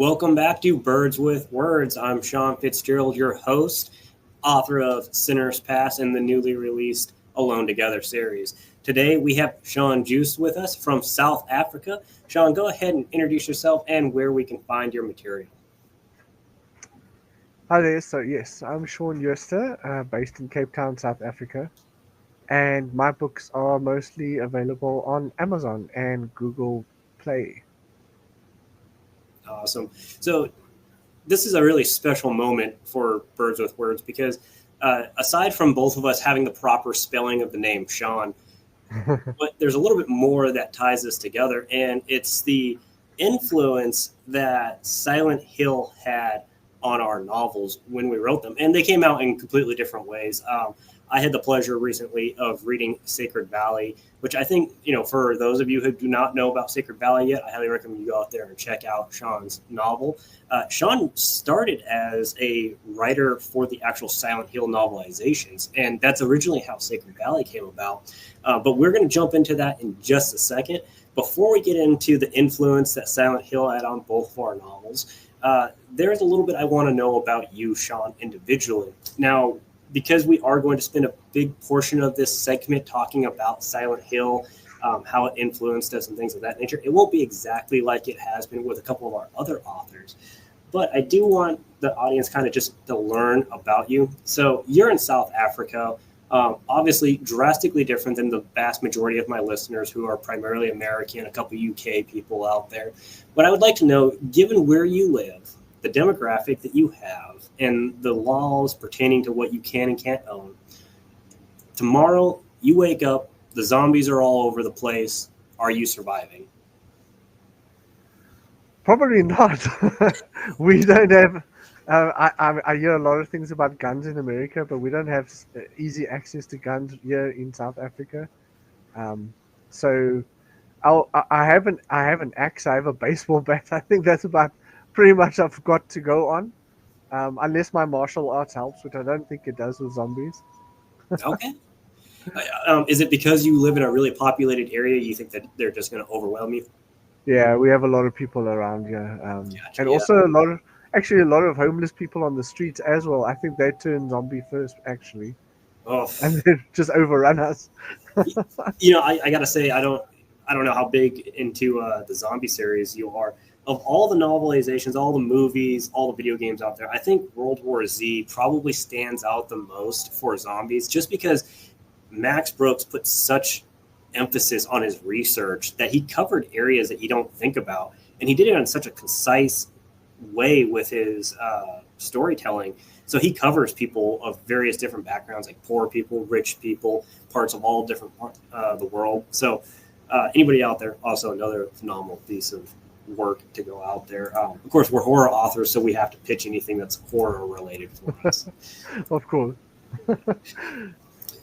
Welcome back to Birds with Words. I'm Sean Fitzgerald, your host, author of Sinner's Pass and the newly released Alone Together series. Today we have Shaun Jooste with us from South Africa. Shaun, go ahead and introduce yourself and where we can find your material. Hi there. So yes, I'm Shaun Jooste, based in Cape Town, South Africa, and my books are mostly available on Amazon and Google Play. Awesome. So this is a really special moment for Birds with Words because aside from both of us having the proper spelling of the name Shaun, but there's a little bit more that ties this together, and it's the influence that Silent Hill had on our novels when we wrote them, and they came out in completely different ways. I had the pleasure recently of reading Sacred Valley, which I think, for those of you who do not know about Sacred Valley yet, I highly recommend you go out there and check out Shaun's novel. Shaun started as a writer for the actual Silent Hill novelizations, and that's originally how Sacred Valley came about. But we're going to jump into that in just a second. Before we get into the influence that Silent Hill had on both of our novels, there's a little bit I want to know about you, Shaun, individually. Now, because we are going to spend a big portion of this segment talking about Silent Hill, how it influenced us and things of that nature, it won't be exactly like it has been with a couple of our other authors. But I do want the audience kind of just to learn about you. So you're in South Africa, obviously drastically different than the vast majority of my listeners who are primarily American, a couple UK people out there. But I would like to know, given where you live, the demographic that you have, and the laws pertaining to what you can and can't own, tomorrow you wake up, the zombies are all over the place. Are you surviving? Probably not. We don't have. I hear a lot of things about guns in America, but we don't have easy access to guns here in South Africa. Um, so I have an axe. I have a baseball bat. I think that's about pretty much I've got to go on. Unless my martial arts helps, which I don't think it does with zombies. Okay. Is it because you live in a really populated area, you think that they're just going to overwhelm you? Yeah, we have a lot of people around here, Gotcha. and Yeah. also actually a lot of homeless people on the streets as well. I think they turn zombie first, actually, Oh, and they just overrun us. I gotta say, I don't know how big into the zombie series you are. Of all the novelizations, all the movies, all the video games out there, I think World War Z probably stands out the most for zombies, just because Max Brooks put such emphasis on his research that he covered areas that you don't think about, and he did it in such a concise way with his storytelling. So he covers people of various different backgrounds, like poor people, rich people, parts of all different the world. So anybody out there, also another phenomenal piece of work to go out there. Of course, we're horror authors, so we have to pitch anything that's horror related for us. Of course.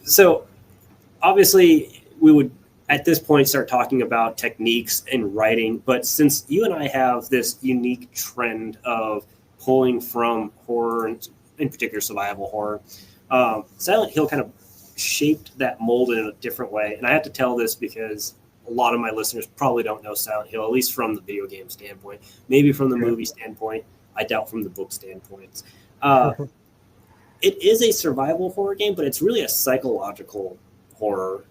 So obviously, we would at this point start talking about techniques in writing. But since you and I have this unique trend of pulling from horror, and in particular survival horror, Silent Hill kind of shaped that mold in a different way. And I have to tell this because a lot of my listeners probably don't know Silent Hill, at least from the video game standpoint. Maybe from the Yeah. movie standpoint. I doubt from the book standpoint. Uh, it is a survival horror game, but it's really a psychological horror.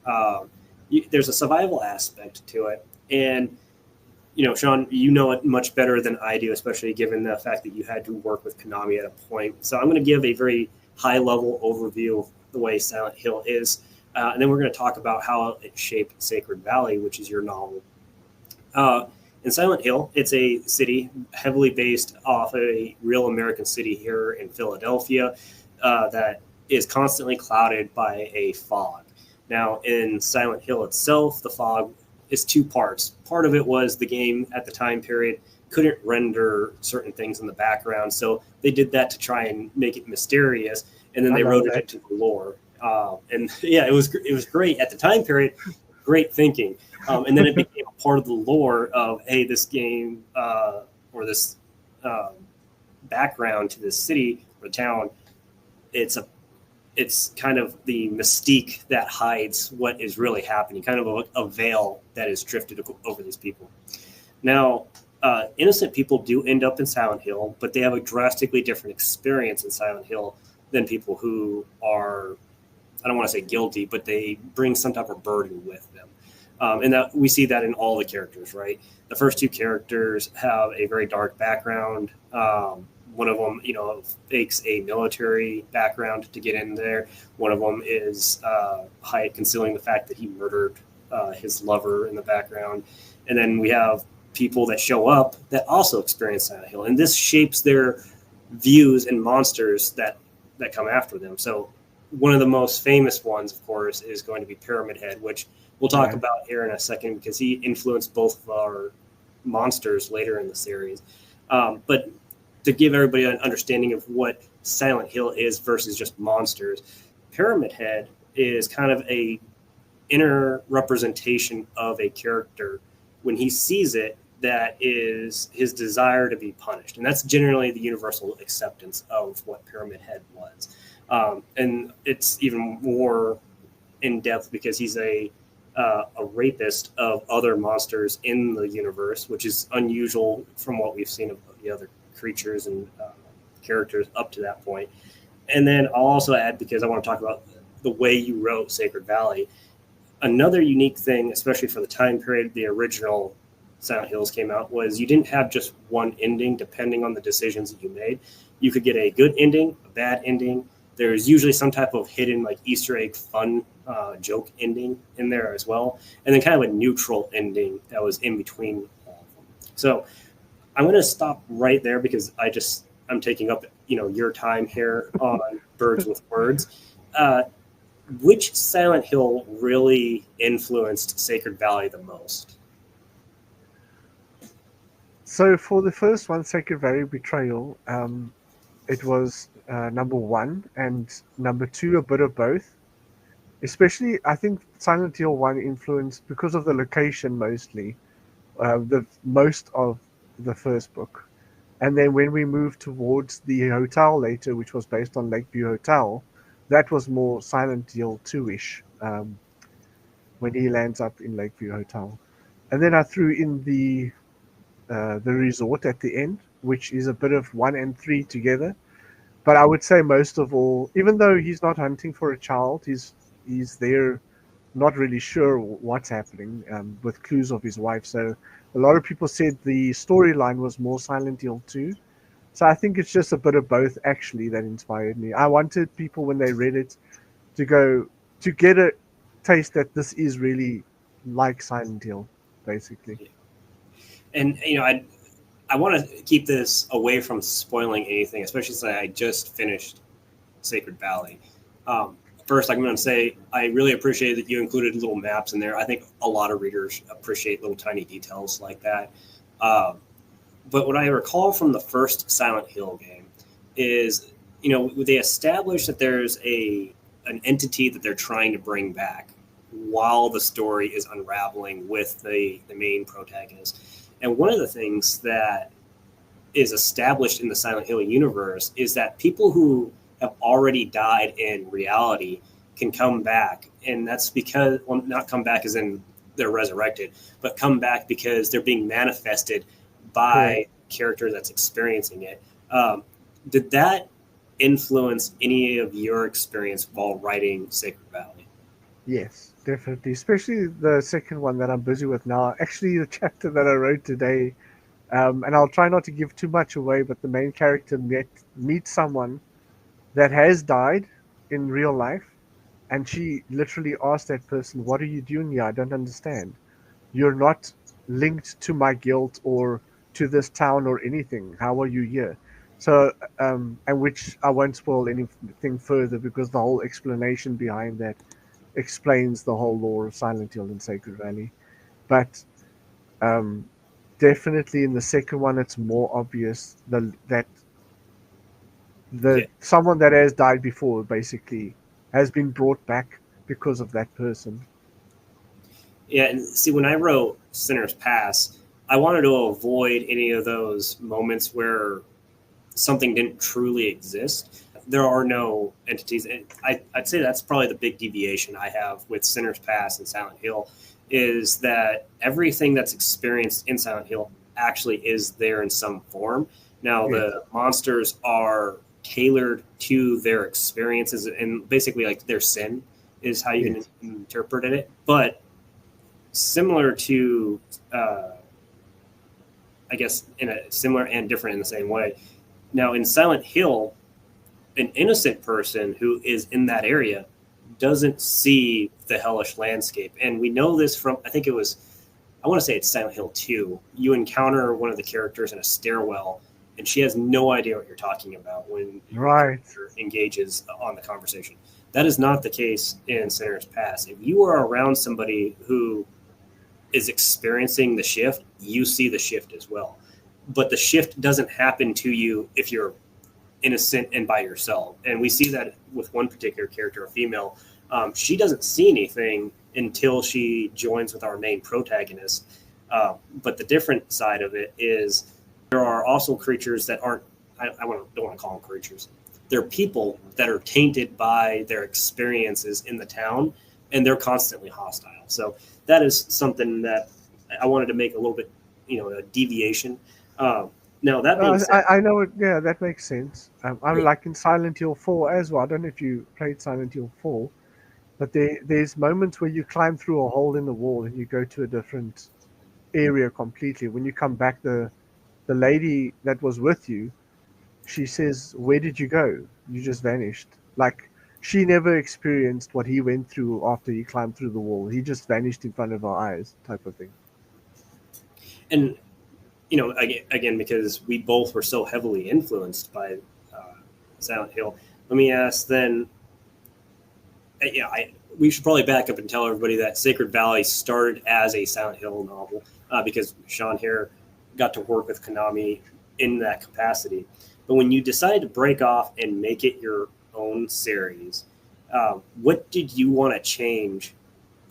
There's a survival aspect to it, and Shaun, you know it much better than I do, especially given the fact that you had to work with Konami at a point. So I'm going to give a very high level overview of the way Silent Hill is, and then we're going to talk about how it shaped Sacred Valley, which is your novel. In Silent Hill, it's a city heavily based off a real American city here in Philadelphia that is constantly clouded by a fog. Now, in Silent Hill itself, the fog is two parts. Part of it was the game at the time period couldn't render certain things in the background, so they did that to try and make it mysterious, and then I they love wrote it that. into the lore. And yeah, it was great at the time period, great thinking. And then it became a part of the lore of, hey, this game or this um, background to this city or town, it's a it's kind of the mystique that hides what is really happening, kind of a veil that is drifted over these people. Now, innocent people do end up in Silent Hill, but they have a drastically different experience in Silent Hill than people who are, I don't want to say guilty, but they bring some type of burden with them. And that we see that in all the characters, right? The first two characters have a very dark background. One of them, fakes a military background to get in there. One of them is concealing the fact that he murdered his lover in the background. And then we have people that show up that also experience Silent Hill, and this shapes their views and monsters that come after them. So one of the most famous ones, of course, is going to be Pyramid Head, which we'll talk about here in a second because he influenced both of our monsters later in the series. But to give everybody an understanding of what Silent Hill is versus just monsters, Pyramid Head is kind of a inner representation of a character. When he sees it, that is his desire to be punished. And that's generally the universal acceptance of what Pyramid Head was. And it's even more in depth because he's a rapist of other monsters in the universe, which is unusual from what we've seen of the other creatures and characters up to that point. And then I'll also add, because I want to talk about the way you wrote Sacred Valley, another unique thing, especially for the time period the original Silent Hills came out, was you didn't have just one ending depending on the decisions that you made. You could get a good ending, a bad ending. There's usually some type of hidden, like Easter egg fun joke ending in there as well, and then kind of a neutral ending that was in between all of them. So I'm going to stop right there because I'm taking up your time here on Birds with Words. Which Silent Hill really influenced Sacred Valley the most? So for the first one, Sacred Valley Betrayal, it was number one, and number two, a bit of both. Especially, I think Silent Hill 1 influenced, because of the location mostly, the most of the first book. And then when we moved towards the hotel later, which was based on Lakeview Hotel, that was more Silent Hill 2-ish, when he lands up in Lakeview Hotel. And then I threw in the resort at the end, which is a bit of 1 and 3 together. But I would say most of all, even though he's not hunting for a child, he's there not really sure what's happening, with clues of his wife. So a lot of people said the storyline was more Silent Hill 2. So I think it's just a bit of both, actually, that inspired me. I wanted people, when they read it, to get a taste that this is really like Silent Hill, basically. And I want to keep this away from spoiling anything, especially since I just finished Sacred Valley. First, I'm going to say I really appreciate that you included little maps in there. I think a lot of readers appreciate little tiny details like that. But what I recall from the first Silent Hill game is, they established that there's an entity that they're trying to bring back while the story is unraveling with the main protagonist. And one of the things that is established in the Silent Hill universe is that people who have already died in reality can come back. And that's because, well, not come back as in they're resurrected, but come back because they're being manifested by a character that's experiencing it. Did that influence any of your experience while writing Sacred Valley? Yes, definitely. Especially the second one that I'm busy with now. Actually, the chapter that I wrote today, and I'll try not to give too much away, but the main character meets someone that has died in real life, and she literally asked that person, "What are you doing here? I don't understand. You're not linked to my guilt or to this town or anything. How are you here?" So, and which I won't spoil anything further, because the whole explanation behind that explains the whole lore of Silent Hill and Sacred Valley. But um, definitely in the second one, it's more obvious that Yeah. someone that has died before basically has been brought back because of that person. Yeah, and see, when I wrote Sinner's Pass, I wanted to avoid any of those moments where something didn't truly exist. There are no entities. And I'd say that's probably the big deviation I have with Sinner's Pass and Silent Hill, is that everything that's experienced in Silent Hill actually is there in some form. Now, Yes. the monsters are tailored to their experiences, and basically like their sin is how you Yes. can interpret it. But similar to, I guess, in a similar and different in the same way. Now, in Silent Hill, an innocent person who is in that area doesn't see the hellish landscape. And we know this from, I think it was, I want to say it's Silent Hill 2. You encounter one of the characters in a stairwell, and she has no idea what you're talking about when your Right. character engages on the conversation. That is not the case in Sinner's Pass. If you are around somebody who is experiencing the shift, you see the shift as well. But the shift doesn't happen to you if you're innocent and by yourself. And we see that with one particular character, a female. She doesn't see anything until she joins with our main protagonist. But the different side of it is there are also creatures that aren't, don't want to call them creatures. They're people that are tainted by their experiences in the town, and they're constantly hostile. So that is something that I wanted to make a little bit, a deviation. Now, that being said, I know it. Yeah, that makes sense. I'm like in Silent Hill 4 as well. I don't know if you played Silent Hill 4, but there's moments where you climb through a hole in the wall and you go to a different area completely. When you come back, the lady that was with you, she says, "Where did you go? You just vanished." Like she never experienced what he went through after he climbed through the wall. He just vanished in front of our eyes, type of thing. and again, because we both were so heavily influenced by Silent Hill, let me ask then. We should probably back up and tell everybody that Sacred Valley started as a Silent Hill novel because Sean here got to work with Konami in that capacity. But when you decided to break off and make it your own series, what did you want to change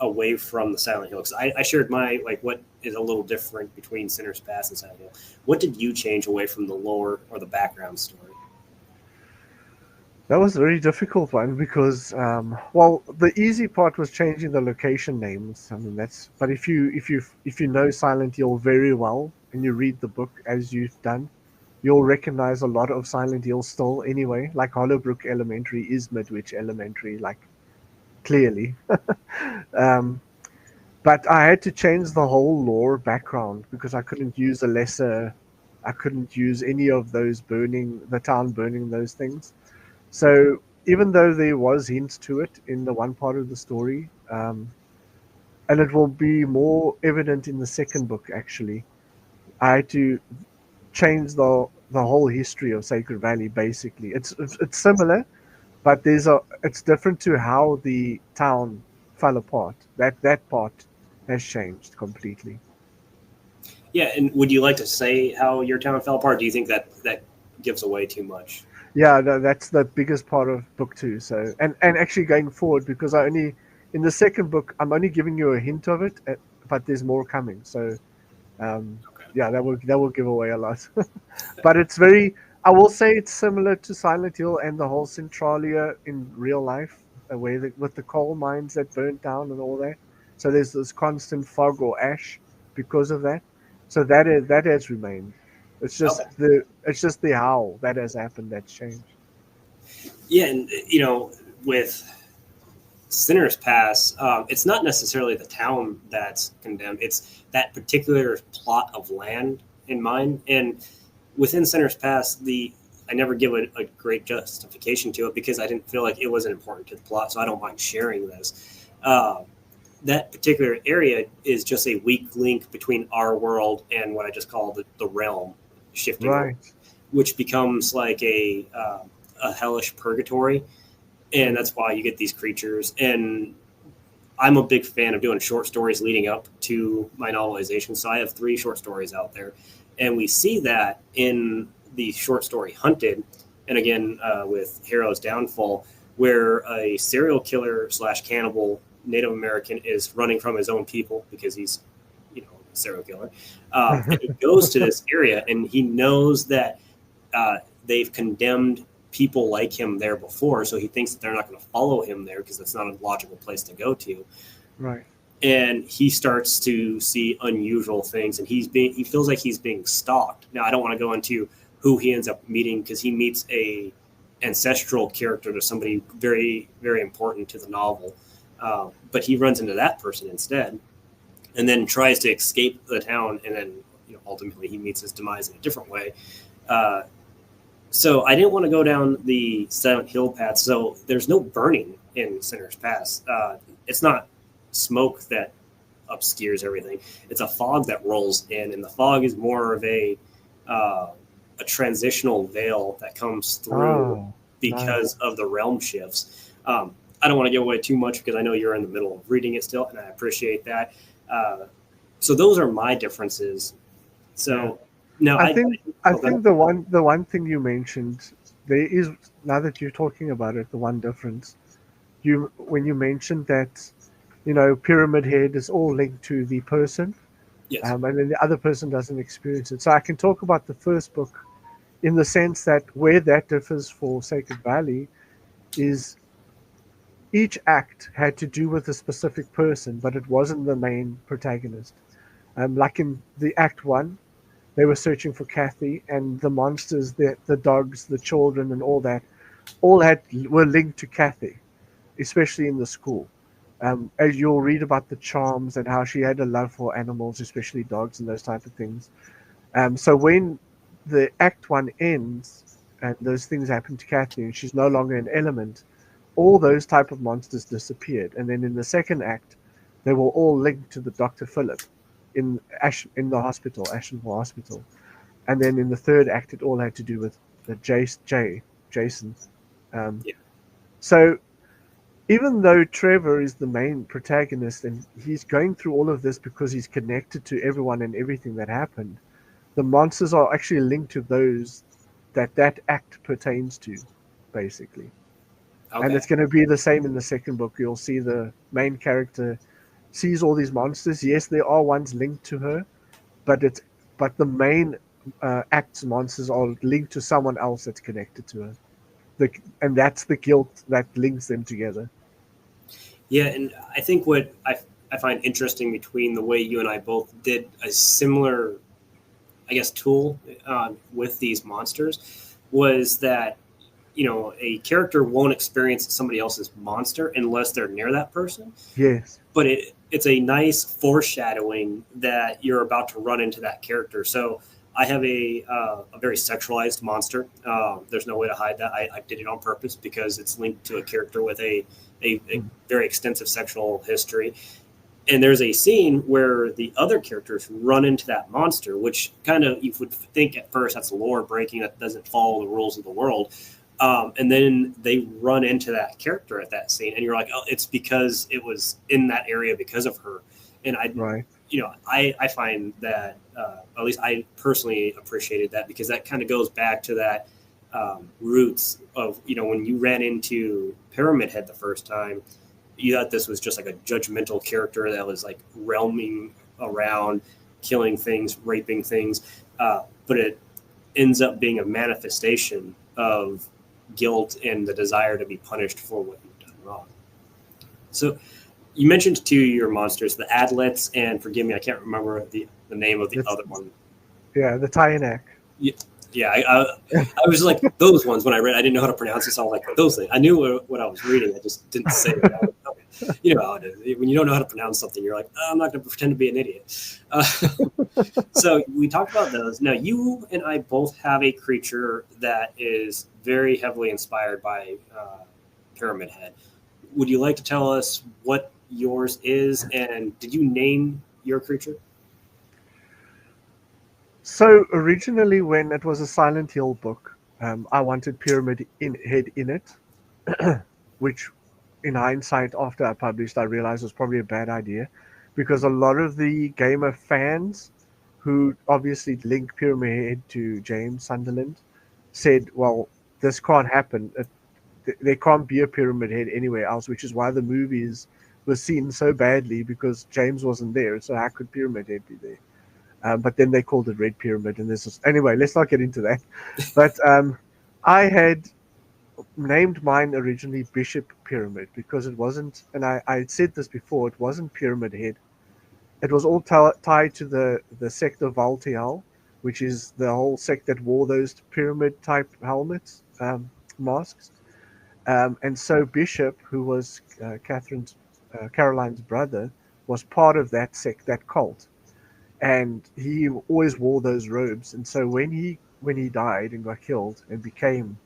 away from the Silent Hill? Because I shared my what is a little different between Sinner's Pass and Silent Hill. What did you change away from the lore or the background story? That was a very difficult one because, well, the easy part was changing the location names. I mean, that's. But if you know Silent Hill very well and you read the book as you've done, you'll recognize a lot of Silent Hill still anyway. Like Hollowbrook Elementary is Midwich Elementary, like clearly. um, but I had to change the whole lore background because I couldn't use a lesser. I couldn't use any of those the town burning those things. So even though there was hints to it in the one part of the story, and it will be more evident in the second book actually, I had to change the whole history of Sacred Valley. Basically, it's similar, but it's different to how the town fell apart. That part has changed completely. Yeah, and would you like to say how your town fell apart? Do you think that gives away too much? Yeah, that's the biggest part of book two. So and actually going forward, because I only in the second book I'm only giving you a hint of it, but there's more coming. So Okay. yeah, that will give away a lot. But it's very. I will say it's similar to Silent Hill and the whole Centralia in real life, where with the coal mines that burnt down and all that. So there's this constant fog or ash because of that. So that has remained. Okay. It's just the how that has happened that's changed. Yeah, and with Sinner's Pass, it's not necessarily the town that's condemned; it's that particular plot of land in mind. And within Sinner's Pass, I never give a great justification to it because I didn't feel like it wasn't important to the plot, so I don't mind sharing this. That particular area is just a weak link between our world and what I just call the realm shifting, Right. which becomes like a hellish purgatory, and that's why you get these creatures. And I'm a big fan of doing short stories leading up to my novelization, so I have 3 short stories out there, and we see that in the short story Hunted, and again with Hero's Downfall, where a serial killer / cannibal Native American is running from his own people because he's a serial killer, and he goes to this area and he knows that they've condemned people like him there before, so he thinks that they're not going to follow him there because it's not a logical place to go to. Right. and he starts to see unusual things, and he feels like he's being stalked. Now, I don't want to go into who he ends up meeting, because he meets a ancestral character to somebody very, very important to the novel, but he runs into that person instead, and then tries to escape the town, and then ultimately he meets his demise in a different way. Uh, so I didn't want to go down the Silent Hill path. So there's no burning in Sinner's Pass. It's not smoke that obscures everything. It's a fog that rolls in, and the fog is more of a transitional veil that comes through because of the realm shifts. I don't want to give away too much, because I know you're in the middle of reading it still, and I appreciate that. So those are my differences. So now I think the one thing you mentioned, there is, now that you're talking about it, the one difference, when you mentioned that, Pyramid Head is all linked to the person, yes, and then the other person doesn't experience it. So I can talk about the first book in the sense that where that differs for Sacred Valley is each act had to do with a specific person, but it wasn't the main protagonist. Like in the Act 1, they were searching for Kathy, and the monsters, the dogs, the children, and all that, were linked to Kathy, especially in the school. As you'll read about the charms and how she had a love for animals, especially dogs and those type of things. So when the Act 1 ends and those things happen to Kathy and she's no longer an element, all those type of monsters disappeared. And then in the second act, they were all linked to the Dr. Philip in the hospital, Ashenville Hospital. And then in the third act, it all had to do with the Jason. yeah. So even though Trevor is the main protagonist and he's going through all of this because he's connected to everyone and everything that happened, the monsters are actually linked to those that act pertains to, basically. Okay. And it's going to be the same in the second book. You'll see the main character sees all these monsters. Yes, there are ones linked to her, but the main act's monsters are linked to someone else that's connected to her. And that's the guilt that links them together. Yeah, and I think what I find interesting between the way you and I both did a similar, I guess, tool with these monsters was that a character won't experience somebody else's monster unless they're near that person. Yes. But it's a nice foreshadowing that you're about to run into that character. So I have a very sexualized monster. There's no way to hide that. I did it on purpose because it's linked to a character with a very extensive sexual history. And there's a scene where the other characters run into that monster, which kind of you would think at first that's lore breaking, that doesn't follow the rules of the world. And then they run into that character at that scene, and you're like, oh, it's because it was in that area because of her. And I find that at least I personally appreciated that, because that kind of goes back to that roots of when you ran into Pyramid Head the first time, you thought this was just like a judgmental character that was like realming around, killing things, raping things, but it ends up being a manifestation of guilt and the desire to be punished for what you've done wrong. So you mentioned two of your monsters, the Adlets, and forgive me, I can't remember the name of the other one. Yeah, the Tyanak. Yeah, I was like those ones when I read. I didn't know how to pronounce it, so I was like those things. I knew what I was reading. I just didn't say it. You know how it is. When you don't know how to pronounce something, you're like, oh, I'm not going to pretend to be an idiot. So we talked about those. Now, you and I both have a creature that is very heavily inspired by Pyramid Head. Would you like to tell us what yours is, and did you name your creature? So originally, when it was a Silent Hill book, I wanted Pyramid Head in it, which in hindsight, after I published, I realized was probably a bad idea, because a lot of the gamer fans who obviously link Pyramid Head to James Sunderland said, well, this can't happen. There can't be a Pyramid Head anywhere else, which is why the movies were seen so badly, because James wasn't there. So how could Pyramid Head be there? But then they called it Red Pyramid, and anyway. Let's not get into that. But I had named mine originally Bishop Pyramid because it wasn't, and I had said this before, it wasn't Pyramid Head. It was all tied to the sect of Valtiel, which is the whole sect that wore those pyramid type helmets, masks. And so Bishop, who was Caroline's brother, was part of that sect, that cult, and he always wore those robes. And so when he died and got killed and became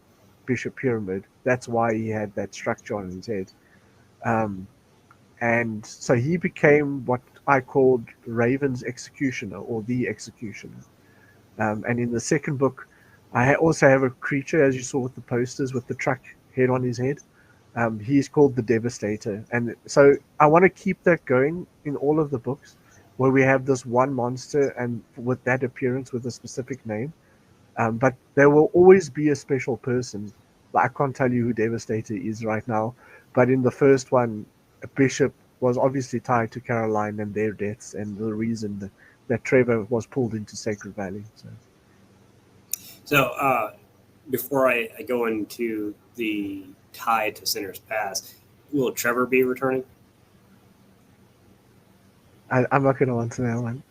Bishop Pyramid, that's why he had that structure on his head. Um, and so he became what I called Raven's Executioner, or the Executioner. And in the second book, I also have a creature, as you saw with the posters, with the truck head on his head. He's called the Devastator. And so I want to keep that going in all of the books, where we have this one monster and with that appearance with a specific name. But there will always be a special person. I can't tell you who Devastator is right now, but in the first one, a Bishop was obviously tied to Caroline and their deaths, and the reason that Trevor was pulled into Sacred Valley. So before I go into the tie to Sinner's Pass, will Trevor be returning? I'm not going to answer that one.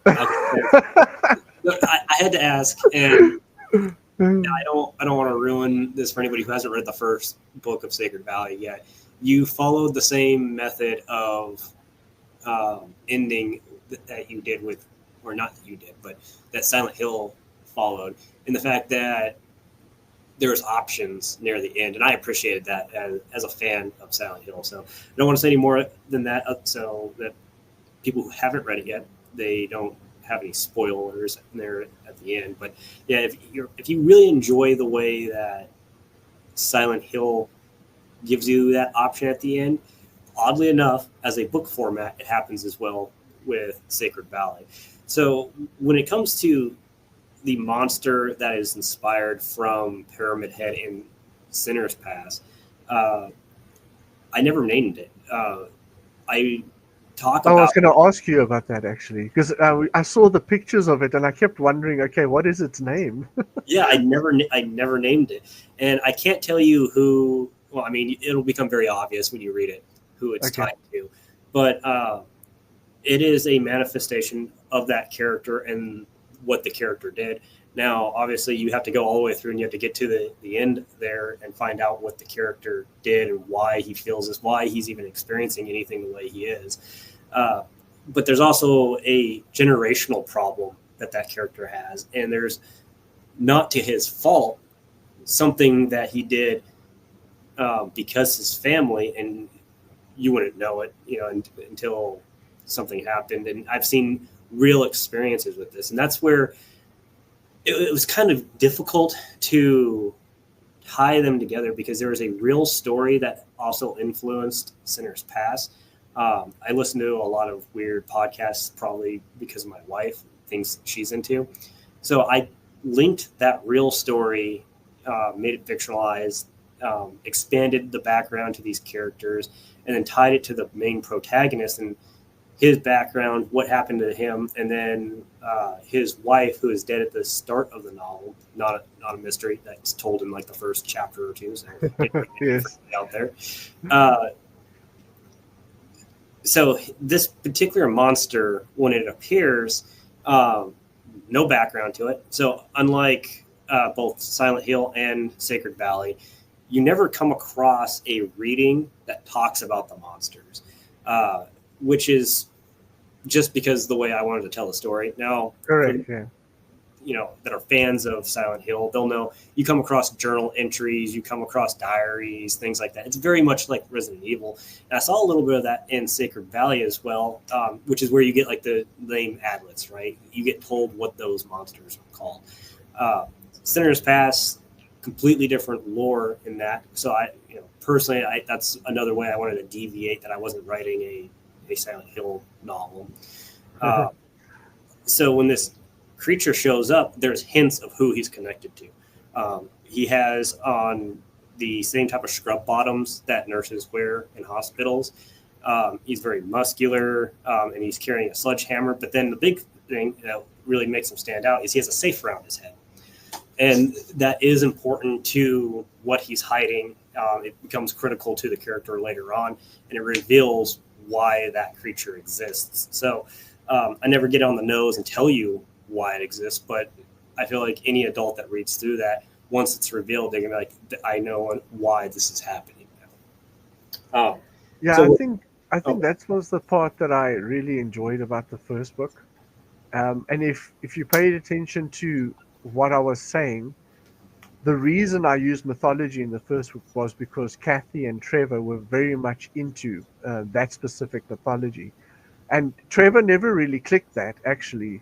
Look, I had to ask, and I don't want to ruin this for anybody who hasn't read the first book of Sacred Valley yet. You followed the same method of ending that you did with, or not that you did, but that Silent Hill followed, in the fact that there's options near the end, and I appreciated that as a fan of Silent Hill. So I don't want to say any more than that, so that people who haven't read it yet, they don't have any spoilers there at the end. But yeah, if you really enjoy the way that Silent Hill gives you that option at the end, oddly enough, as a book format, it happens as well with Sacred Valley. So when it comes to the monster that is inspired from Pyramid Head in Sinner's Pass, I never named it. I talk about. I was going to ask you about that actually, because I saw the pictures of it and I kept wondering, okay, what is its name? Yeah, I never named it, and I can't tell you who. Well, I mean, it'll become very obvious when you read it who it's tied to, but it is a manifestation of that character and what the character did. Now, obviously, you have to go all the way through and you have to get to the end there and find out what the character did and why he feels this, why he's even experiencing anything the way he is. But there's also a generational problem that character has, and there's, not to his fault, something that he did because his family, and you wouldn't know it, until something happened. And I've seen real experiences with this, and that's where it was kind of difficult to tie them together, because there was a real story that also influenced Sinner's Pass. I listen to a lot of weird podcasts, probably because of my wife, things she's into. So I linked that real story, made it fictionalized, expanded the background to these characters, and then tied it to the main protagonist and his background, what happened to him, and then his wife, who is dead at the start of the novel. Not a mystery that's told in like the first chapter or two. So Yes. out there. So this particular monster, when it appears, no background to it. So unlike both Silent Hill and Sacred Valley, you never come across a reading that talks about the monsters, which is just because the way I wanted to tell the story. Now, Correct. Yeah. That are fans of Silent Hill, they'll know you come across journal entries, you come across diaries, things like that. It's very much like Resident Evil. And I saw a little bit of that in Sacred Valley as well, which is where you get like the name adlets, right? You get told what those monsters are called. Sinner's Pass, completely different lore in that. So personally, that's another way I wanted to deviate, that I wasn't writing a Silent Hill novel. So when this creature shows up, there's hints of who he's connected to. He has on the same type of scrub bottoms that nurses wear in hospitals. He's very muscular, and he's carrying a sledgehammer. But then the big thing that really makes him stand out is he has a safe around his head. And that is important to what he's hiding It becomes critical to the character later on, and it reveals why that creature exists. So I never get on the nose and tell you why it exists, but I feel like any adult that reads through that, once it's revealed, they're gonna be like, I know why this is happening now. Yeah, So, I think that was the part that I really enjoyed about the first book. And if you paid attention to what I was saying, the reason I used mythology in the first book was because Kathy and Trevor were very much into that specific mythology. And Trevor never really clicked that, actually.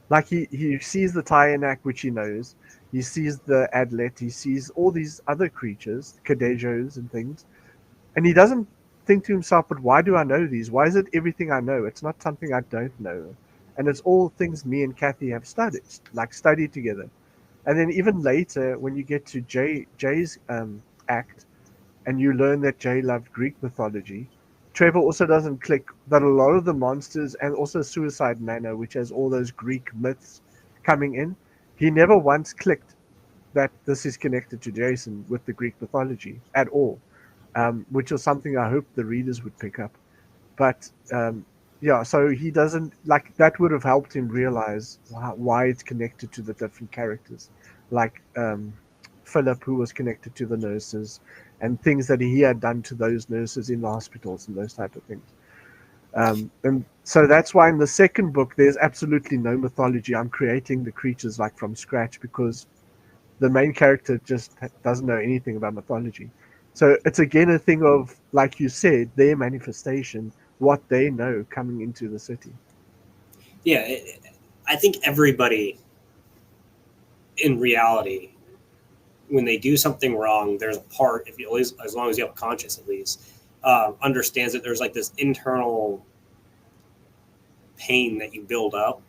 Like he sees the Tyanak, which he knows. He sees the Adlet. He sees all these other creatures, Kadejos and things. And he doesn't think to himself, but why do I know these? Why is it everything I know? It's not something I don't know. And it's all things me and Kathy have studied together. And then even later, when you get to Jay's act, and you learn that Jay loved Greek mythology, Trevor also doesn't click that a lot of the monsters and also Suicide Manor, which has all those Greek myths coming in, he never once clicked that this is connected to Jason with the Greek mythology at all, which was something I hope the readers would pick up. But yeah, so he doesn't like that would have helped him realize why it's connected to the different characters, like Philip, who was connected to the nurses, and things that he had done to those nurses in the hospitals and those type of things. And so that's why in the second book there's absolutely no mythology. I'm creating the creatures like from scratch because the main character just doesn't know anything about mythology. So it's again a thing of, like you said, their manifestation, what they know coming into the city. yeah, I think everybody in reality, when they do something wrong, there's a part, if you, as long as you have a conscience at least, understands that there's like this internal pain that you build up,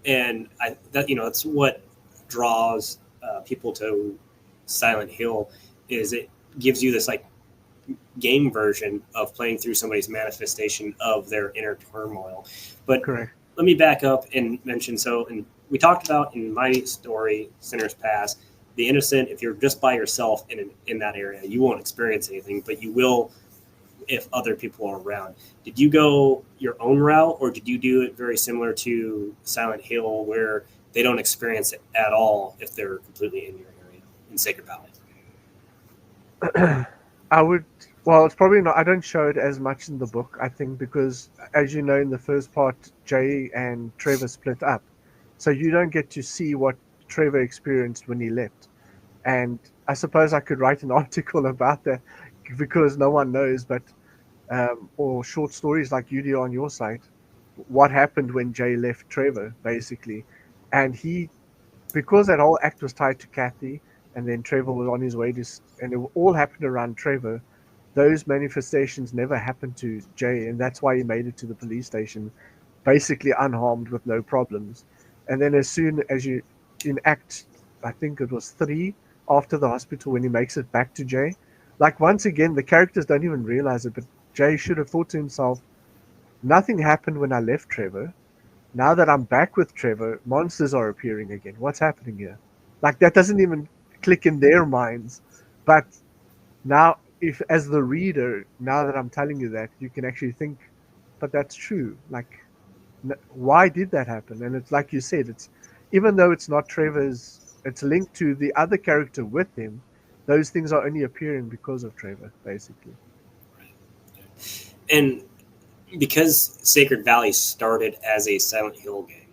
and that's what draws people to Silent Hill. Is it gives you this like game version of playing through somebody's manifestation of their inner turmoil. But Correct. let me back up and mention, and we talked about in my story, Sinner's Pass, the innocent, if you're just by yourself in that area, you won't experience anything, but you will if other people are around. Did you go your own route, or did you do it very similar to Silent Hill, where they don't experience it at all if they're completely in your area in Sacred Valley? I would. Well, it's probably not. I don't show it as much in the book, I think, because as you know, in the first part, Jay and Trevor split up, so you don't get to see what Trevor experienced when he left. And I suppose I could write an article about that because no one knows, but or short stories like you do on your site, what happened when Jay left Trevor, basically. And because that whole act was tied to Kathy, and then Trevor was on his way to, and it all happened around Trevor, those manifestations never happened to Jay, and that's why he made it to the police station, basically unharmed with no problems. And then as soon as you, in Act, I think it was 3, after the hospital, when he makes it back to Jay, like once again, the characters don't even realize it, but Jay should have thought to himself, nothing happened when I left Trevor. Now that I'm back with Trevor, monsters are appearing again. What's happening here? Like that doesn't even click in their minds. But now, if as the reader, now that I'm telling you that, you can actually think, but that's true. Like, why did that happen? And it's like you said, it's even though it's not Trevor's, it's linked to the other character with him. Those things are only appearing because of Trevor, basically. And because Sacred Valley started as a Silent Hill game,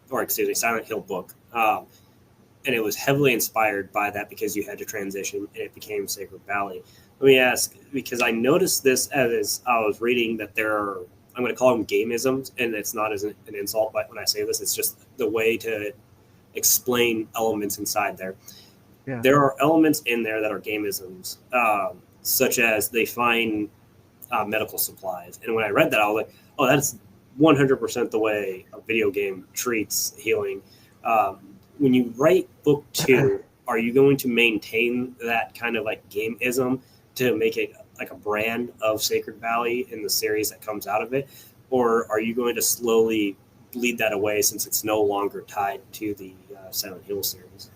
or excuse me, Silent Hill book, and it was heavily inspired by that because you had to transition and it became Sacred Valley. Let me ask, because I noticed this as I was reading, that there are, I'm going to call them gameisms, and it's not as an insult, but when I say this, it's just the way to explain elements inside there. Yeah. There are elements in there that are gameisms, such as they find medical supplies. And when I read that, I was like, oh, that's 100% the way a video game treats healing. When you write book 2, are you going to maintain that kind of like gameism to make it like a brand of Sacred Valley in the series that comes out of it? Or are you going to slowly bleed that away since it's no longer tied to the Silent Hill series?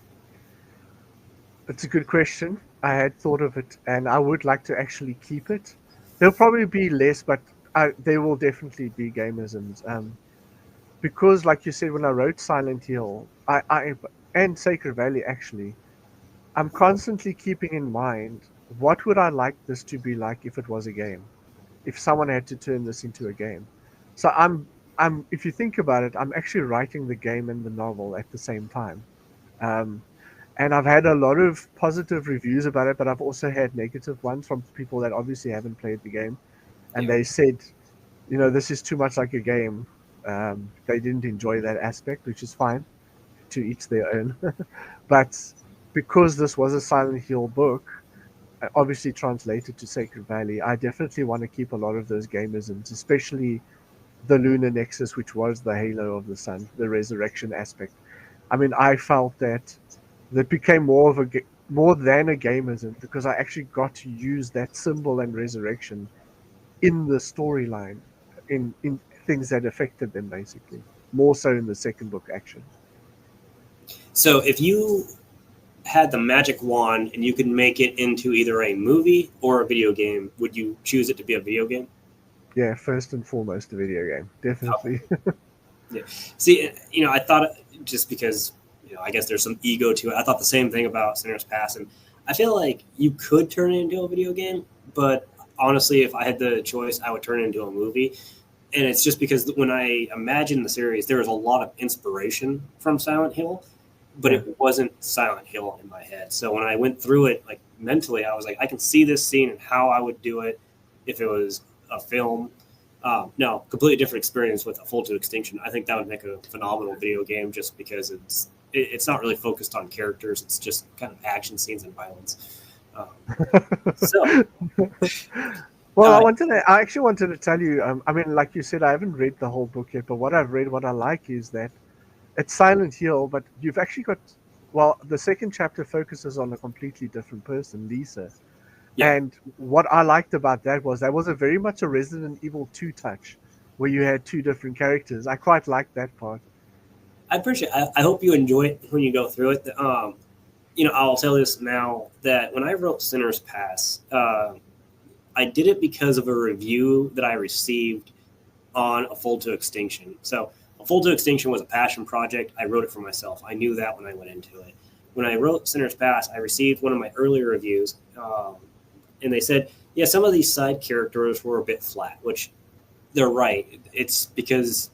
That's a good question. I had thought of it, and I would like to actually keep it. There'll probably be less, but there will definitely be gamisms. Because, like you said, when I wrote Silent Hill, I and Sacred Valley actually, I'm constantly keeping in mind what would I like this to be like if it was a game, if someone had to turn this into a game. So if you think about it, I'm actually writing the game and the novel at the same time. Um, and I've had a lot of positive reviews about it, but I've also had negative ones from people that obviously haven't played the game, and Yeah. they said, this is too much like a game. They didn't enjoy that aspect, which is fine, to each their own. But because this was a Silent Hill book, obviously translated to Sacred Valley, I definitely want to keep a lot of those gamisms, especially the lunar nexus, which was the halo of the sun, the resurrection aspect. I mean, I felt that became more than a gamism, because I actually got to use that symbol and resurrection in the storyline, in things that affected them, basically more so in the second book action. So if you had the magic wand and you could make it into either a movie or a video game, would you choose it to be a video game? Yeah, first and foremost, a video game, Okay. definitely. Yeah. See, I thought just because, I guess there's some ego to it. I thought the same thing about Sinner's Pass, and I feel like you could turn it into a video game, but honestly, if I had the choice, I would turn it into a movie. And it's just because when I imagine the series, there was a lot of inspiration from Silent Hill, but Yeah. it wasn't Silent Hill in my head. So when I went through it, like mentally, I was like, I can see this scene and how I would do it if it was a film. No, completely different experience with a Full to Extinction. I think that would make a phenomenal video game just because it's not really focused on characters. It's just kind of action scenes and violence. Um, so, Well, uh, I actually wanted to tell you. I mean, like you said, I haven't read the whole book yet, but what I've read, what I like is that it's Silent Hill, but you've actually got. Well, the second chapter focuses on a completely different person, Lisa. yeah, And what I liked about that was a very much a Resident Evil 2 touch, where you had two different characters. I quite liked that part. I appreciate. I hope you enjoy it when you go through it. I'll tell this now that when I wrote Sinner's Pass, I did it because of a review that I received on A Full to Extinction. So, A Full to Extinction was a passion project. I wrote it for myself. I knew that when I went into it. When I wrote Sinner's Pass, I received one of my earlier reviews, and they said, yeah, some of these side characters were a bit flat, which they're right. It's because,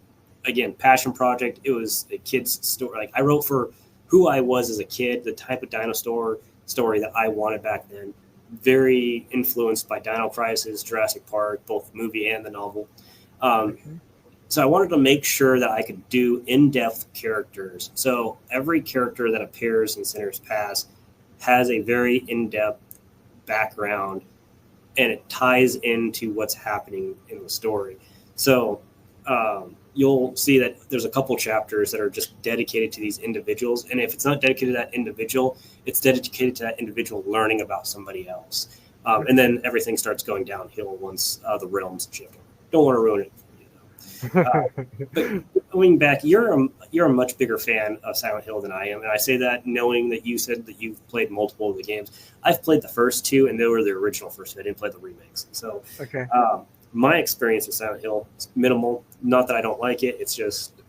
again, passion project. It was a kid's story. Like I wrote for who I was as a kid, the type of dinosaur story that I wanted back then. Very influenced by Dino Crisis, Jurassic Park, both the movie and the novel. Um, Okay. so I wanted to make sure that I could do in-depth characters. So every character that appears in Sinner's Pass has a very in-depth background, and it ties into what's happening in the story. So you'll see that there's a couple chapters that are just dedicated to these individuals, and if it's not dedicated to that individual, it's dedicated to that individual learning about somebody else, and Okay. then everything starts going downhill once the realms shift. Don't want to ruin it for you though. But going back, you're a much bigger fan of Silent Hill than I am, and I say that knowing that you said that you've played multiple of the games. I've played the first two, and they were the original first two. I didn't play the remakes. So Okay. my experience with Silent Hill is minimal. Not that I don't like it. It's just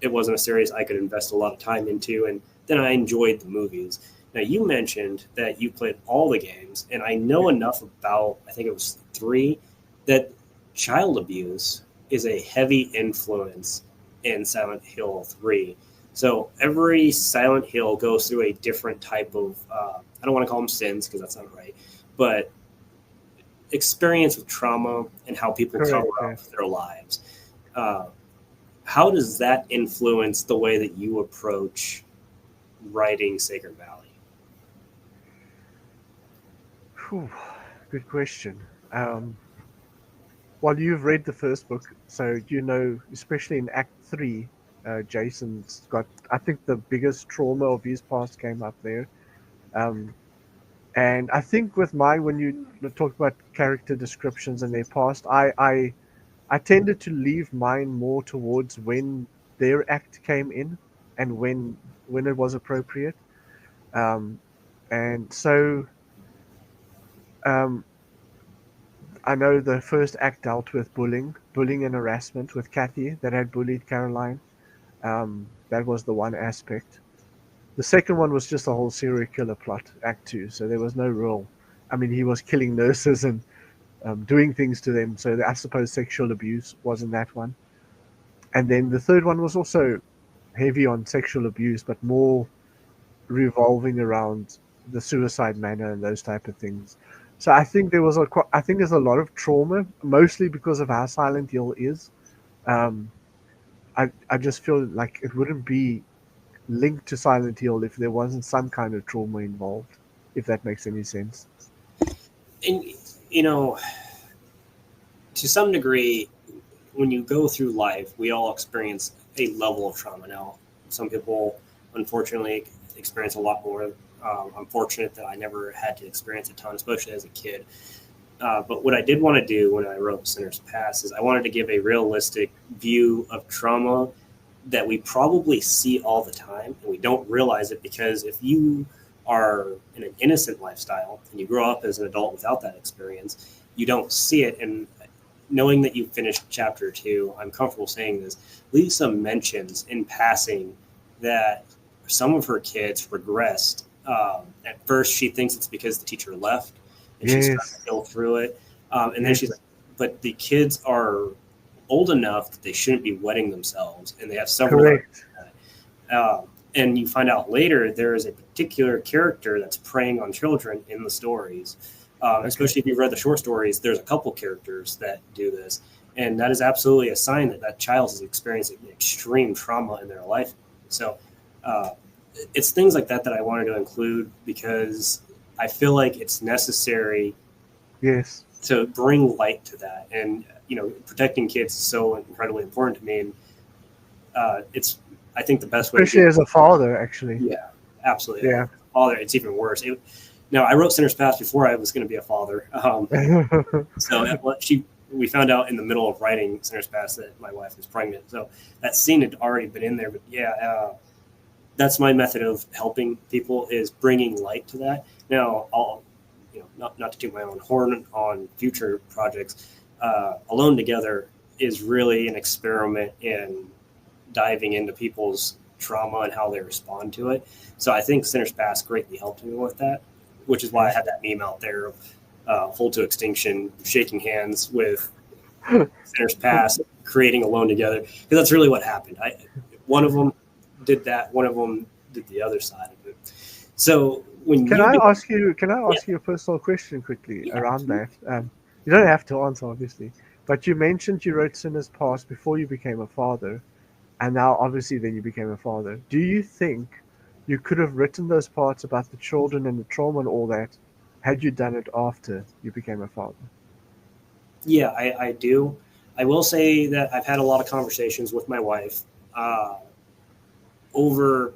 it wasn't a series I could invest a lot of time into, and then I enjoyed the movies. Now you mentioned that you played all the games, and I know Yeah. enough about I think it was three that child abuse is a heavy influence in Silent Hill 3. So every Silent Hill goes through a different type of, I don't want to call them sins because that's not right, but experience with trauma and how people cover Correct. Yeah. up their lives. Uh, how does that influence the way that you approach writing Sacred Valley? Whew, good question. Well, you've read the first book, so you know, especially in Act 3, Jason's got, I think, the biggest trauma of his past came up there. Um, and I think with mine, when you talk about character descriptions and their past, I tended to leave mine more towards when their act came in and when it was appropriate. Um, and so Um, I know the first act dealt with bullying and harassment with Kathy that had bullied Caroline. That was the one aspect. The second one was just a whole serial killer plot, Act Two. So there was no real. I mean, he was killing nurses and doing things to them. So I suppose sexual abuse was in that one. And then the third one was also heavy on sexual abuse, but more revolving around the suicide manner and those type of things. So I think there's a lot of trauma, mostly because of how Silent Hill is. Um, I just feel like it wouldn't be linked to Silent Hill if there wasn't some kind of trauma involved, if that makes any sense. And you know, to some degree, when you go through life, we all experience a level of trauma. Now, some people, unfortunately, experience a lot more. I'm fortunate that I never had to experience a ton, especially as a kid. But what I did want to do when I wrote Sinner's Pass is I wanted to give a realistic view of trauma that we probably see all the time, and we don't realize it because if you are in an innocent lifestyle and you grow up as an adult without that experience, you don't see it. And knowing that you finished chapter 2, I'm comfortable saying this. Lisa mentions in passing that some of her kids regressed. At first, she thinks it's because the teacher left, and she's trying Yes. to go through it. And then she's like, but the kids are old enough that they shouldn't be wetting themselves, and they have several. Correct. And you find out later there is a particular character that's preying on children in the stories. Especially if you've read the short stories, there's a couple characters that do this. And that is absolutely a sign that that child is experiencing extreme trauma in their life. So it's things like that that I wanted to include because I feel like it's necessary Yes. to bring light to that. And, you know, protecting kids is so incredibly important to me. And it's, I think, the best way to do Especially as a father, actually. Yeah, absolutely. Yeah. Father, it's even worse. Now, I wrote Sinner's Pass before I was going to be a father. So we found out in the middle of writing Sinner's Pass that my wife was pregnant. So that scene had already been in there. But yeah, that's my method of helping people is bringing light to that. Now, I'll, you know, not to toot my own horn on future projects. Alone Together is really an experiment in diving into people's trauma and how they respond to it. So I think Sinner's Pass greatly helped me with that, which is why I had that meme out there of Full to Extinction shaking hands with Sinner's Pass, creating Alone Together, because that's really what happened. One of them did that, one of them did the other side of it. So when Can I ask you a personal question quickly around that? You don't have to answer, obviously, but you mentioned you wrote Sinner's Pass before you became a father, and now obviously then you became a father. Do you think you could have written those parts about the children and the trauma and all that had you done it after you became a father? Yeah, I do. I will say that I've had a lot of conversations with my wife over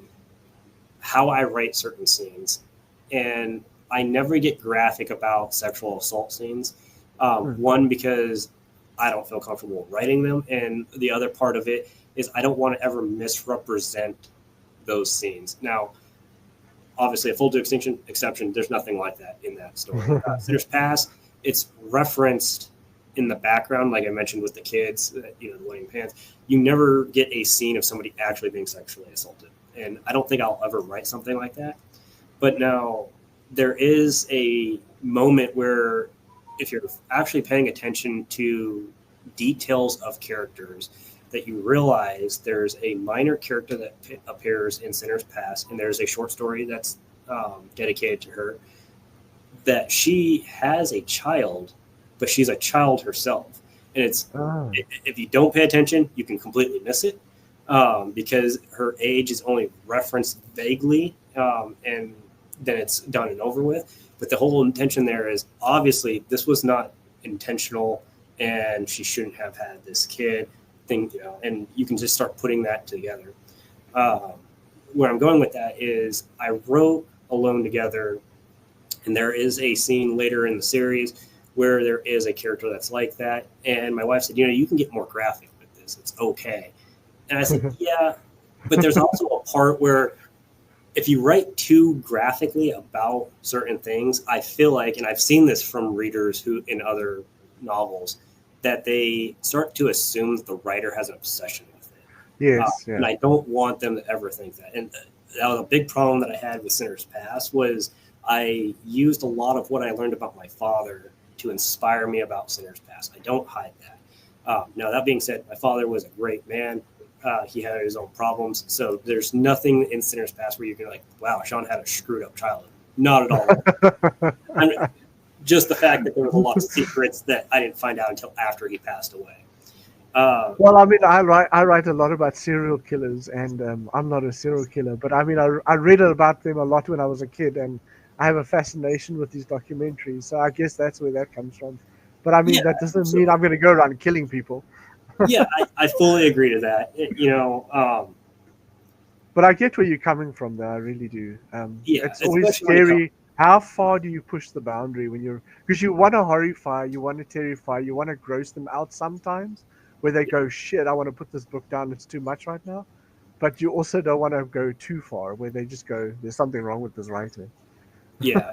how I write certain scenes, and I never get graphic about sexual assault scenes. One, because I don't feel comfortable writing them, and the other part of it is I don't want to ever misrepresent those scenes. Now, obviously, a Full to Extinction exception, there's nothing like that in that story. Sinner's Pass, it's referenced in the background, like I mentioned with the kids, you know, the wedding pants. You never get a scene of somebody actually being sexually assaulted. And I don't think I'll ever write something like that. But now there is a moment where if you're actually paying attention to details of characters, that you realize there's a minor character that appears in Sinner's Pass, and there's a short story that's dedicated to her, that she has a child, but she's a child herself. And it's if you don't pay attention, you can completely miss it because her age is only referenced vaguely, and then it's done and over with. But the whole intention there is obviously this was not intentional, and she shouldn't have had this kid thing, you know. And you can just start putting that together. Where I'm going with that is I wrote Alone Together, and there is a scene later in the series where there is a character that's like that. And my wife said, you know, you can get more graphic with this. It's okay. And I said, yeah, but there's also a part where if you write too graphically about certain things, I feel like, and I've seen this from readers who in other novels, that they start to assume that the writer has an obsession with it. Yes, And yeah. I don't want them to ever think that. And that was a big problem that I had with Sinner's Pass was I used a lot of what I learned about my father to inspire me about Sinner's Pass. I don't hide that. Now, that being said, my father was a great man. He had his own problems. So there's nothing in Sinner's Pass where you can like, wow, Shaun had a screwed up childhood. Not at all. Just the fact that there was a lot of secrets that I didn't find out until after he passed away. Well, I mean, I write a lot about serial killers, and I'm not a serial killer, but I mean, I read about them a lot when I was a kid, and I have a fascination with these documentaries. So I guess that's where that comes from. But I mean, Yeah, that doesn't so mean I'm going to go around killing people. yeah, I fully agree to that. But I get where you're coming from, though. I really do. Yeah, It's always especially when it comes. scary. How far do you push the boundary when you're? Because you want to horrify, you want to terrify, you want to gross them out sometimes, where they go, "Shit, I want to put this book down. It's too much right now." But you also don't want to go too far, where they just go, "There's something wrong with this writer." Yeah,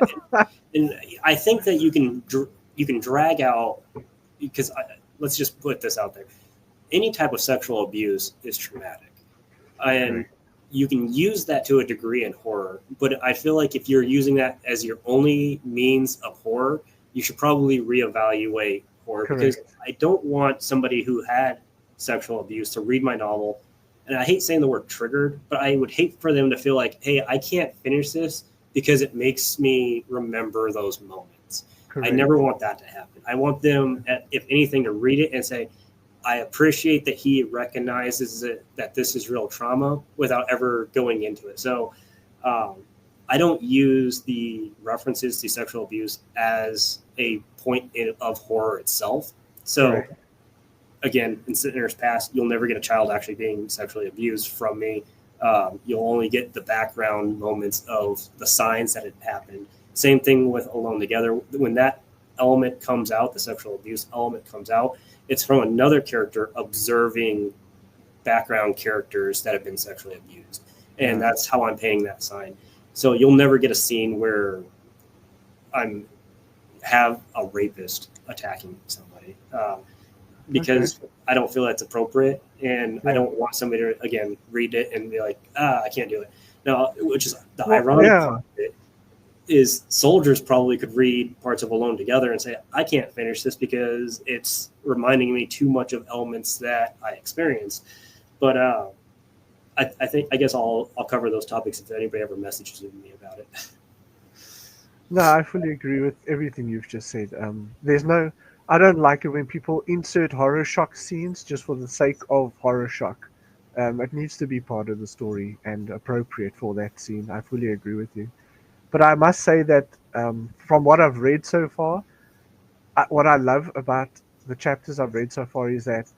and I think that you can drag out because let's just put this out there. Any type of sexual abuse is traumatic, and Correct. you can use that to a degree in horror. But I feel like if you're using that as your only means of horror, you should probably reevaluate horror because Correct. I don't want somebody who had sexual abuse to read my novel. And I hate saying the word triggered, but I would hate for them to feel like, hey, I can't finish this because it makes me remember those moments. I never Correct. want that to happen. I want them, if anything, to read it and say, I appreciate that he recognizes that this is real trauma without ever going into it. So um, I don't use the references to sexual abuse as a point of horror itself. So Correct. again, in Sinner's Past, you'll never get a child actually being sexually abused from me. You'll only get the background moments of the signs that it happened. Same thing with Alone Together. When that element comes out, the sexual abuse element comes out, it's from another character observing background characters that have been sexually abused. And Yeah. that's how I'm paying that sign. So you'll never get a scene where I'm have a rapist attacking somebody. Okay. Because I don't feel that's appropriate, and I Yeah. don't want somebody to again read it and be like, I can't do it. Now, which is the Well, ironic yeah. part of it is soldiers probably could read parts of Alone Together and say, I can't finish this because it's reminding me too much of elements that I experienced. But I think I guess I'll cover those topics if anybody ever messages me about it. No, I fully agree with everything you've just said. I don't like it when people insert horror shock scenes just for the sake of horror shock. It needs to be part of the story and appropriate for that scene. I fully agree with you. But I must say that from what I've read so far, what I love about the chapters I've read so far is that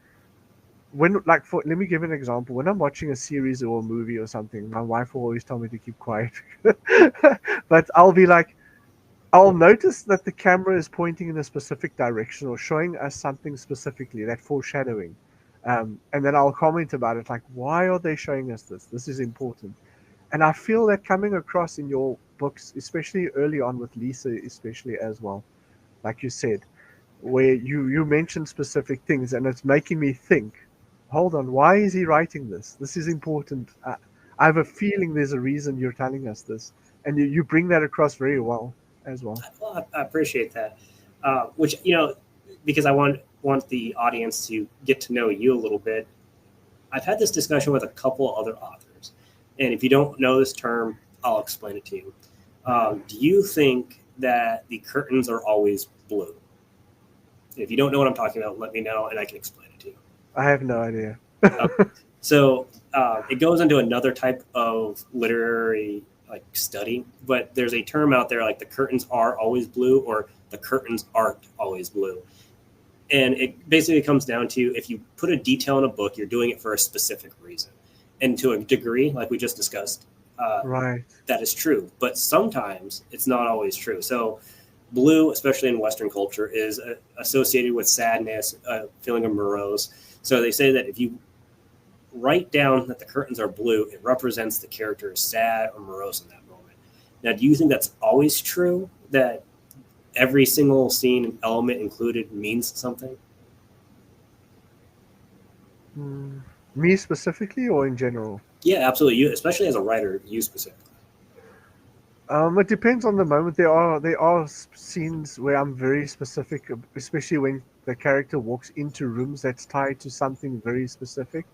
let me give an example. When I'm watching a series or a movie or something, my wife will always tell me to keep quiet. But I'll notice that the camera is pointing in a specific direction or showing us something specifically, that foreshadowing. And then I'll comment about it, like, why are they showing us this? This is important. And I feel that coming across in your books, especially early on with Lisa, especially as well, like you said, where you mentioned specific things, and it's making me think, hold on, why is he writing this? This is important. I have a feeling there's a reason you're telling us this, and you bring that across very well as well. Well, I appreciate that. Which because I want the audience to get to know you a little bit. I've had this discussion with a couple other authors, and if you don't know this term, I'll explain it to you. Do you think that the curtains are always blue? If you don't know what I'm talking about, let me know, and I can explain it to you. I have no idea. Okay. So it goes into another type of literary like study, but there's a term out there like the curtains are always blue or the curtains aren't always blue. And it basically comes down to if you put a detail in a book, you're doing it for a specific reason. And to a degree, like we just discussed, Right. that is true. But sometimes it's not always true. So blue, especially in Western culture, is associated with sadness, feeling of morose. So they say that if you write down that the curtains are blue, it represents the character is sad or morose in that moment. Now, do you think that's always true, that every single scene and element included means something? Me specifically, or in general? Yeah, absolutely. You, especially as a writer, you specifically. It depends on the moment. There are scenes where I'm very specific, especially when the character walks into rooms that's tied to something very specific.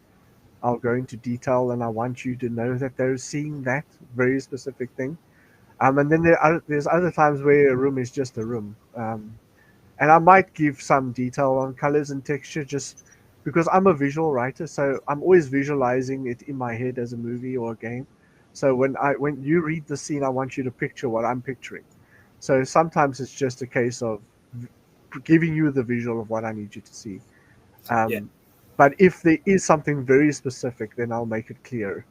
I'll go into detail, and I want you to know that they're seeing that very specific thing. And then there's other times where a room is just a room. And I might give some detail on colors and texture just because I'm a visual writer, so I'm always visualizing it in my head as a movie or a game. So when you read the scene, I want you to picture what I'm picturing. So sometimes it's just a case of giving you the visual of what I need you to see. Yeah, But if there is something very specific, then I'll make it clear.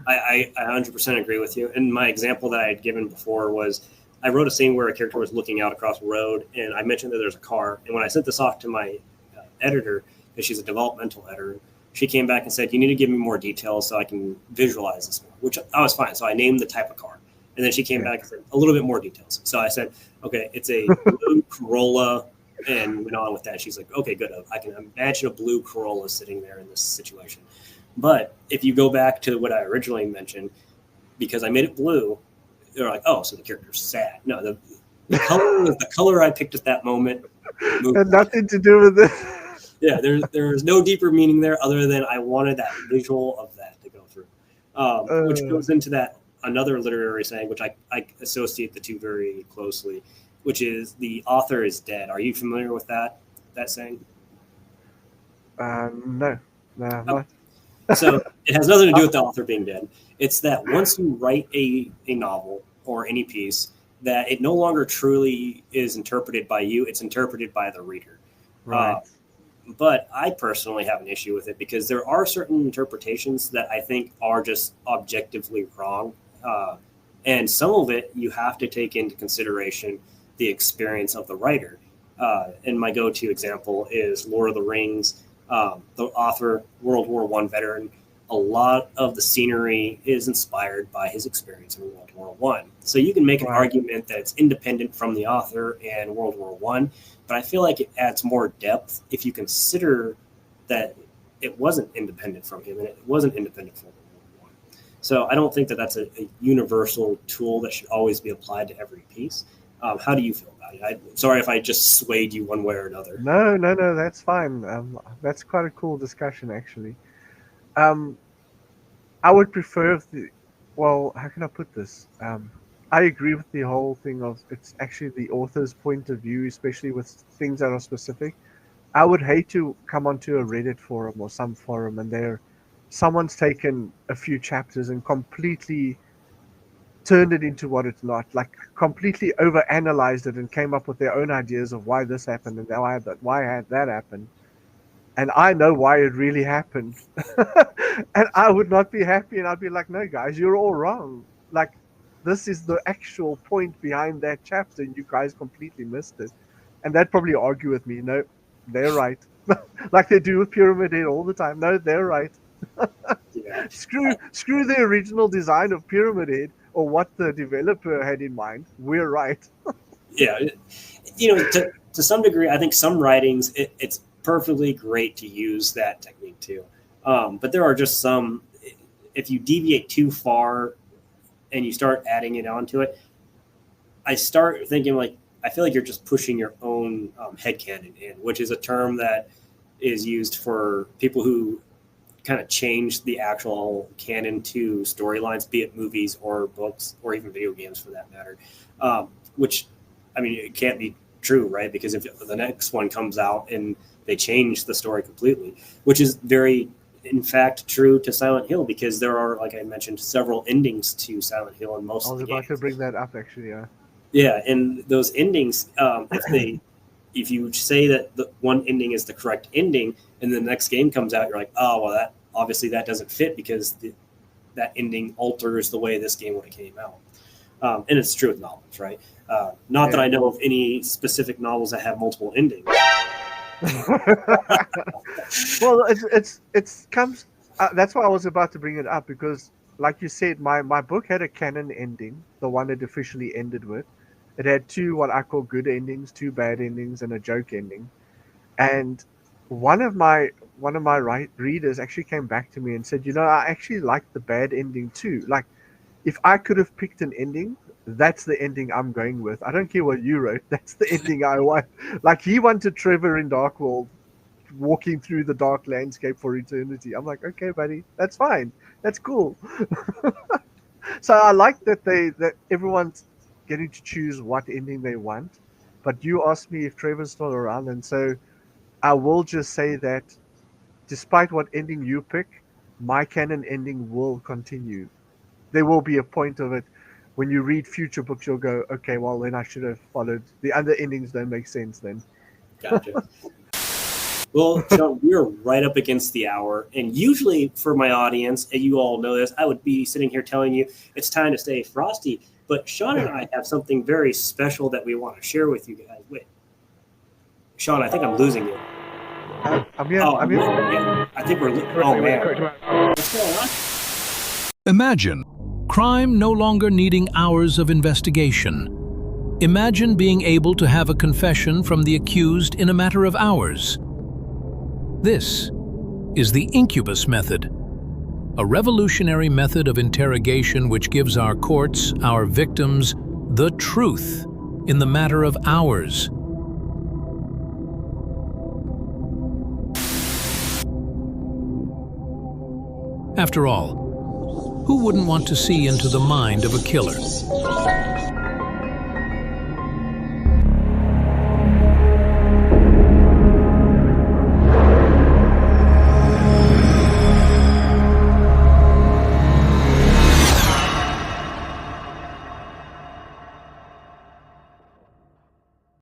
I 100% agree with you. And my example that I had given before was I wrote a scene where a character was looking out across the road, and I mentioned that there's a car. And when I sent this off to my editor, because she's a developmental editor, she came back and said, "You need to give me more details so I can visualize this more," which I was fine. So I named the type of car. And then she came back and said, "A little bit more details." So I said, "Okay, it's a blue Corolla," and went on with that. She's like, "Okay, good. I can imagine a blue Corolla sitting there in this situation." But if you go back to what I originally mentioned, because I made it blue, they're like, "Oh, so the character's sad." No, the color was the color I picked at that moment. And nothing to do with it. Yeah, there's no deeper meaning there other than I wanted that visual of that to go through, which goes into that another literary saying, which I associate the two very closely, which is the author is dead. Are you familiar with that saying? No, I'm not. So it has nothing to do with the author being dead. It's that once you write a novel or any piece, that it no longer truly is interpreted by you. It's interpreted by the reader. Right. But I personally have an issue with it because there are certain interpretations that I think are just objectively wrong. And some of it you have to take into consideration the experience of the writer. And my go-to example is Lord of the Rings. The author, World War I veteran, a lot of the scenery is inspired by his experience in World War I. So you can make an argument that it's independent from the author and World War I, but I feel like it adds more depth if you consider that it wasn't independent from him and it wasn't independent from World War I. So I don't think that that's a universal tool that should always be applied to every piece. How do you feel about it? I'm sorry if I just swayed you one way or another. No, that's fine. That's quite a cool discussion, actually. I would prefer well, how can I put this? I agree with the whole thing of it's actually the author's point of view, especially with things that are specific. I would hate to come onto a Reddit forum or some forum and someone's taken a few chapters and completely turned it into what it's not, like completely overanalyzed it and came up with their own ideas of why this happened and why had that happened. And I know why it really happened. And I would not be happy, and I'd be like, no, guys, you're all wrong. Like, this is the actual point behind that chapter, and you guys completely missed it. And they'd probably argue with me. No, they're right. Like they do with Pyramid Head all the time. No, they're right. Yeah. Screw the original design of Pyramid Head or what the developer had in mind. We're right. Yeah. To some degree, I think some writings, it's perfectly great to use that technique too. But there are just some, if you deviate too far and you start adding it onto it, I start thinking like, I feel like you're just pushing your own headcanon in, which is a term that is used for people who kind of change the actual canon to storylines, be it movies or books or even video games for that matter. Which, I mean, it can't be true, right? Because if the next one comes out and they change the story completely, which is very, in fact, true to Silent Hill, because there are, like I mentioned, several endings to Silent Hill in most of the games. I was about to bring that up, actually, yeah. Yeah, and those endings, if you say that the one ending is the correct ending, and the next game comes out, you're like, oh, well, that obviously that doesn't fit because that ending alters the way this game would have came out. And it's true with novels, right? Not that I know of any specific novels that have multiple endings. Well, it's comes. That's why I was about to bring it up because, like you said, my book had a canon ending, the one it officially ended with. It had two what I call good endings, two bad endings, and a joke ending. And one of my readers actually came back to me and said, I actually liked the bad ending too. Like, if I could have picked an ending, that's the ending I'm going with. I don't care what you wrote. That's the ending I want. Like, he wanted Trevor in Darkworld walking through the dark landscape for eternity. I'm like, okay, buddy, that's fine. That's cool. So I like that everyone's getting to choose what ending they want. But you asked me if Trevor's still around, and so I will just say that despite what ending you pick, my canon ending will continue. There will be a point of it. When you read future books, you'll go, okay, well, then I should have followed. The other endings don't make sense then. Gotcha. Well, Shaun, we are right up against the hour. And usually for my audience, and you all know this, I would be sitting here telling you it's time to stay frosty. But Shaun and I have something very special that we want to share with you guys. Wait, Shaun, I think I'm losing you. I'm here. Oh, I'm here. Yeah, I think we're. Oh, man. What's going on? Imagine crime no longer needing hours of investigation. Imagine being able to have a confession from the accused in a matter of hours. This is the incubus method, a revolutionary method of interrogation which gives our courts, our victims, the truth in the matter of hours. After all, who wouldn't want to see into the mind of a killer?